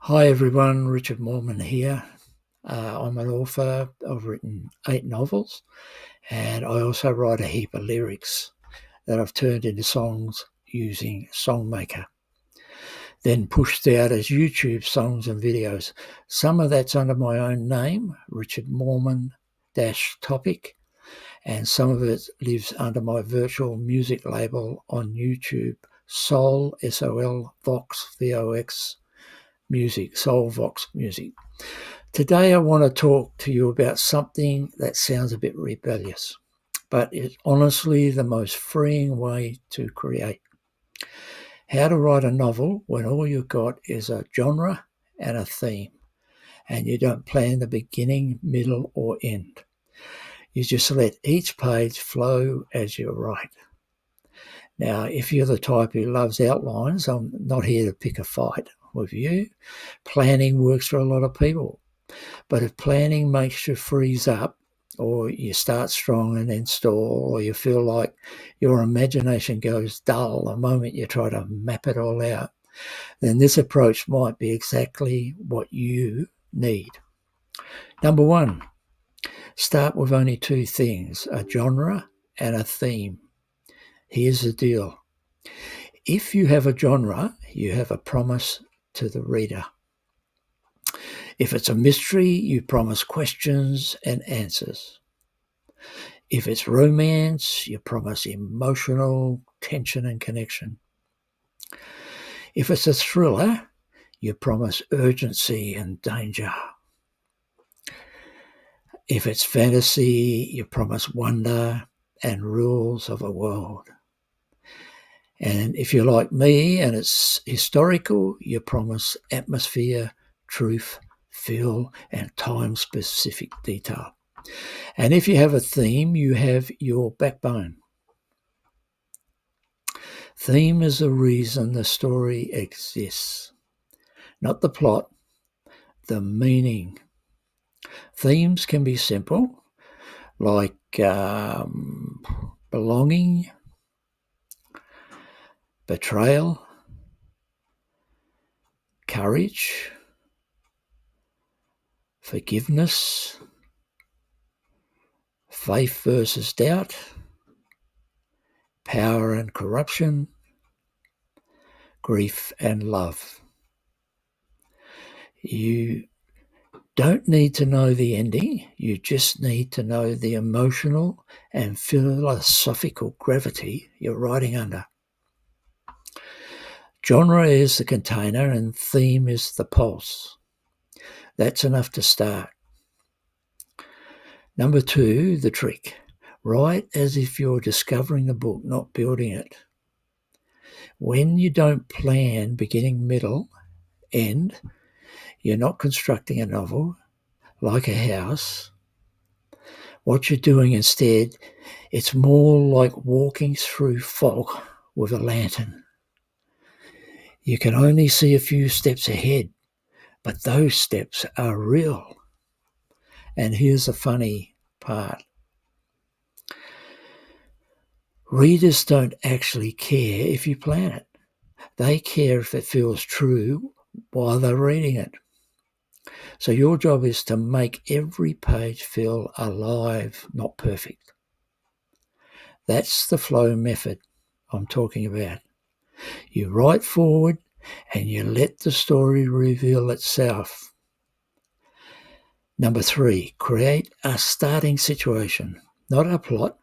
Hi everyone, Richard Morman here. I'm an author. I've written 8 novels and I also write a heap of lyrics that I've turned into songs using Songmaker, then pushed out as YouTube songs and videos. Some of that's under my own name, Richard Morman Topic, and some of it lives under my virtual music label on YouTube, Soul, S-O-L, Vox, V-O-X, Music, Soul Vox Music. Today I want to talk to you about something that sounds a bit rebellious, but is honestly the most freeing way to create. How to write a novel when all you've got is a genre and a theme, and you don't plan the beginning, middle, or end. You just let each page flow as you write. Now, if you're the type who loves outlines, I'm not here to pick a fight with you. Planning works for a lot of people. But if planning makes you freeze up, or you start strong and then stall, or you feel like your imagination goes dull the moment you try to map it all out, then this approach might be exactly what you need. Number one, start with only 2 things, a genre and a theme. Here's the deal. If you have a genre, you have a promise to the reader. If it's a mystery, you promise questions and answers. If it's romance, you promise emotional tension and connection. If it's a thriller, you promise urgency and danger. If it's fantasy, you promise wonder and rules of a world. And if you're like me and it's historical, you promise atmosphere, truth, feel, and time-specific detail. And if you have a theme, you have your backbone. Theme is the reason the story exists, not the plot, the meaning. Themes can be simple, like belonging, betrayal, courage, forgiveness, faith versus doubt, power and corruption, grief and love. You don't need to know the ending, you just need to know the emotional and philosophical gravity you're writing under. Genre is the container and theme is the pulse. That's enough to start. Number 2, the trick. Write as if you're discovering the book, not building it. When you don't plan beginning, middle, end, you're not constructing a novel like a house. What you're doing instead, it's more like walking through fog with a lantern. You can only see a few steps ahead, but those steps are real. And here's the funny part. Readers don't actually care if you plan it. They care if it feels true while they're reading it. So your job is to make every page feel alive, not perfect. That's the flow method I'm talking about. You write forward and you let the story reveal itself. Number 3, create a starting situation, not a plot.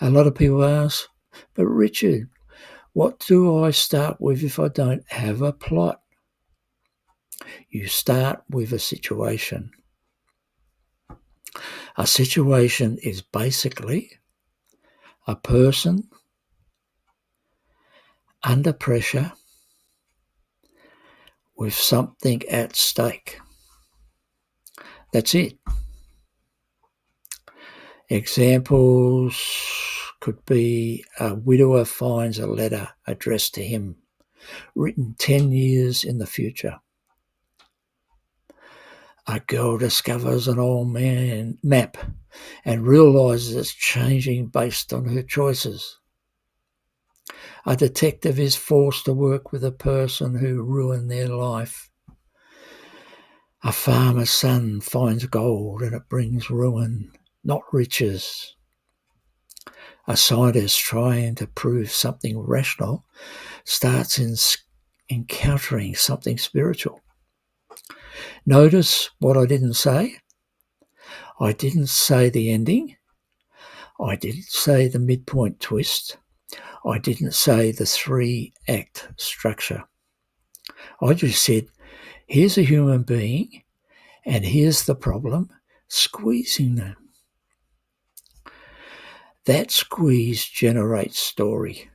A lot of people ask, but Richard, what do I start with if I don't have a plot? You start with a situation. A situation is basically a person under pressure with something at stake. That's it. Examples could be a widower finds a letter addressed to him, written 10 years in the future. A girl discovers an old man map and realizes it's changing based on her choices. A detective is forced to work with a person who ruined their life. A farmer's son finds gold and it brings ruin, not riches. A scientist trying to prove something rational starts encountering something spiritual. Notice what I didn't say? I didn't say the ending. I didn't say the midpoint twist. I didn't say the 3-act structure. I just said, here's a human being and here's the problem, squeezing them. That squeeze generates story.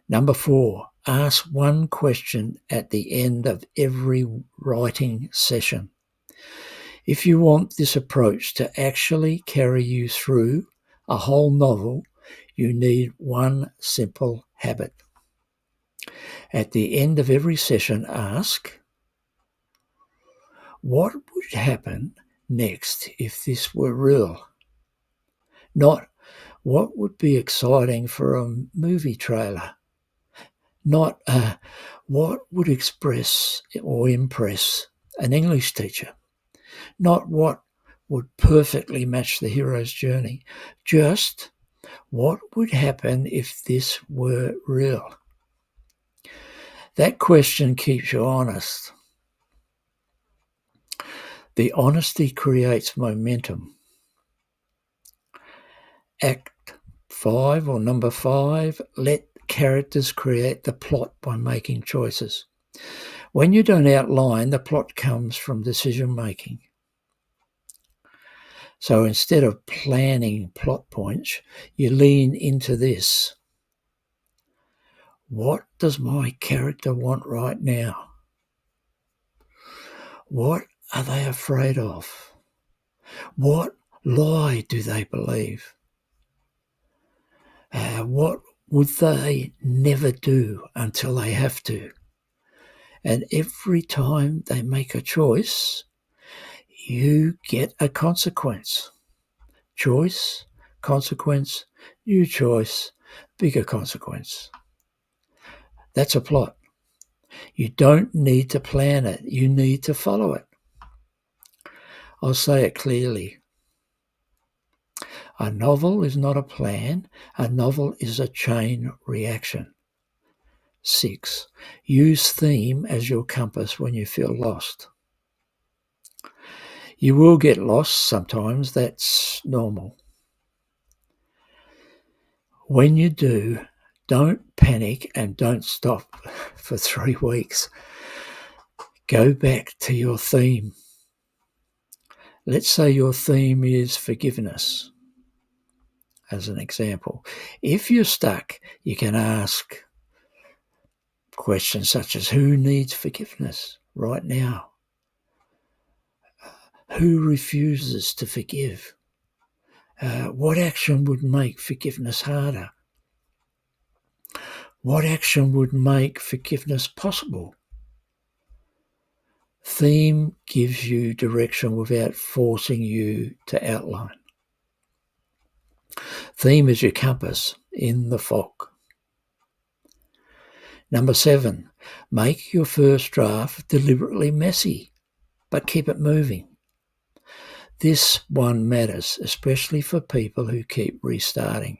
Number 4, ask one question at the end of every writing session. If you want this approach to actually carry you through a whole novel, you need one simple habit. At the end of every session, ask, what would happen next if this were real? Not, what would be exciting for a movie trailer? Not, what would express or impress an English teacher? Not what would perfectly match the hero's journey. Just, what would happen if this were real? That question keeps you honest. The honesty creates momentum. Act 5 or number 5, let characters create the plot by making choices. When you don't outline, the plot comes from decision making. So instead of planning plot points, you lean into this. What does my character want right now? What are they afraid of? What lie do they believe? What would they never do until they have to? And every time they make a choice, you get a consequence. Choice, consequence, new choice, bigger consequence. That's a plot. You don't need to plan it. You need to follow it. I'll say it clearly. A novel is not a plan. A novel is a chain reaction. 6. Use theme as your compass when you feel lost. You will get lost sometimes. That's normal. When you do, don't panic and don't stop for 3 weeks. Go back to your theme. Let's say your theme is forgiveness, as an example. If you're stuck, you can ask questions such as, who needs forgiveness right now? Who refuses to forgive? What action would make forgiveness harder? What action would make forgiveness possible? Theme gives you direction without forcing you to outline. Theme is your compass in the fog. Number 7, make your first draft deliberately messy, but keep it moving. This one matters, especially for people who keep restarting.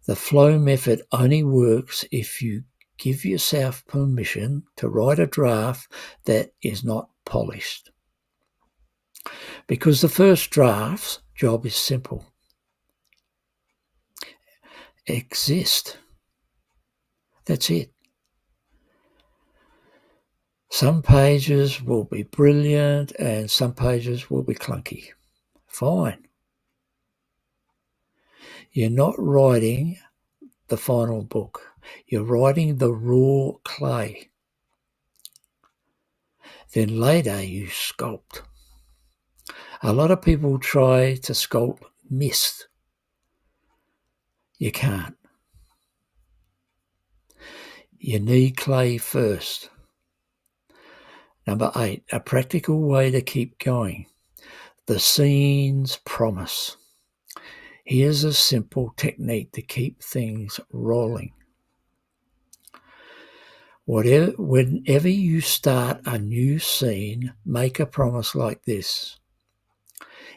The flow method only works if you give yourself permission to write a draft that is not polished. Because the first draft's job is simple. Exist. That's it. Some pages will be brilliant and some pages will be clunky. Fine. You're not writing the final book. You're writing the raw clay. Then later you sculpt. A lot of people try to sculpt mist. You can't. You need clay first. Number 8, a practical way to keep going. The scene's promise. Here's a simple technique to keep things rolling. Whenever you start a new scene, make a promise like this.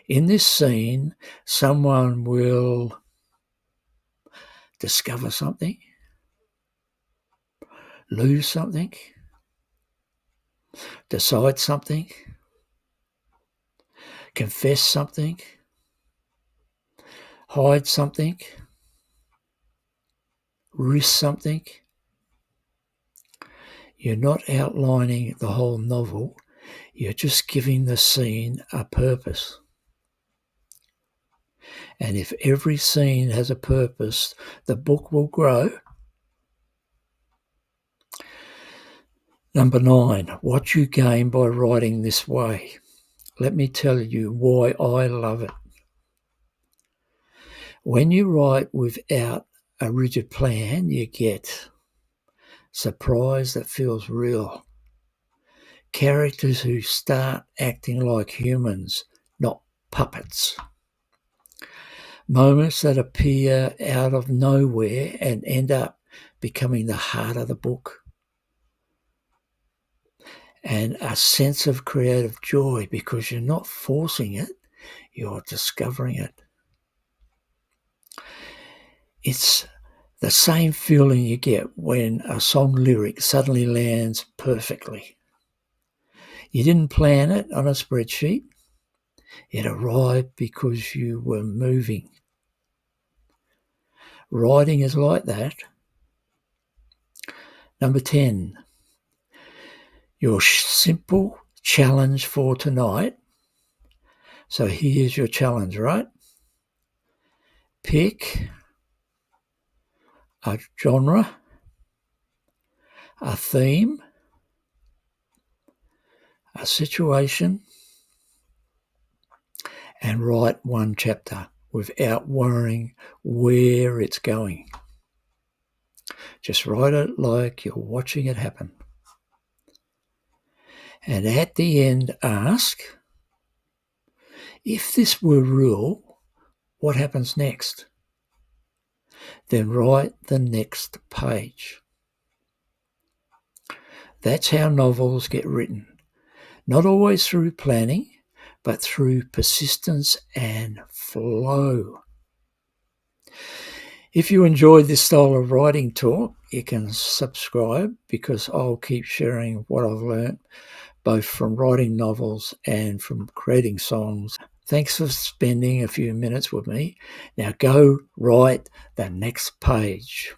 In this scene, someone will discover something, lose something, decide something, confess something, hide something, risk something. You're not outlining the whole novel, you're just giving the scene a purpose. And if every scene has a purpose, the book will grow. Number 9, what you gain by writing this way. Let me tell you why I love it. When you write without a rigid plan, you get surprise that feels real. Characters who start acting like humans, not puppets. Moments that appear out of nowhere and end up becoming the heart of the book. And a sense of creative joy because you're not forcing it, you're discovering it. It's the same feeling you get when a song lyric suddenly lands perfectly. You didn't plan it on a spreadsheet. It arrived because you were moving. Writing is like that. Number 10, your simple challenge for tonight. So here's your challenge, right? Pick a genre, a theme, a situation, and write one chapter without worrying where it's going. Just write it like you're watching it happen. And at the end, ask, if this were real, what happens next? Then write the next page. That's how novels get written. Not always through planning, but through persistence and flow. If you enjoyed this style of writing talk, you can subscribe because I'll keep sharing what I've learned, both from writing novels and from creating songs. Thanks for spending a few minutes with me. Now go write the next page.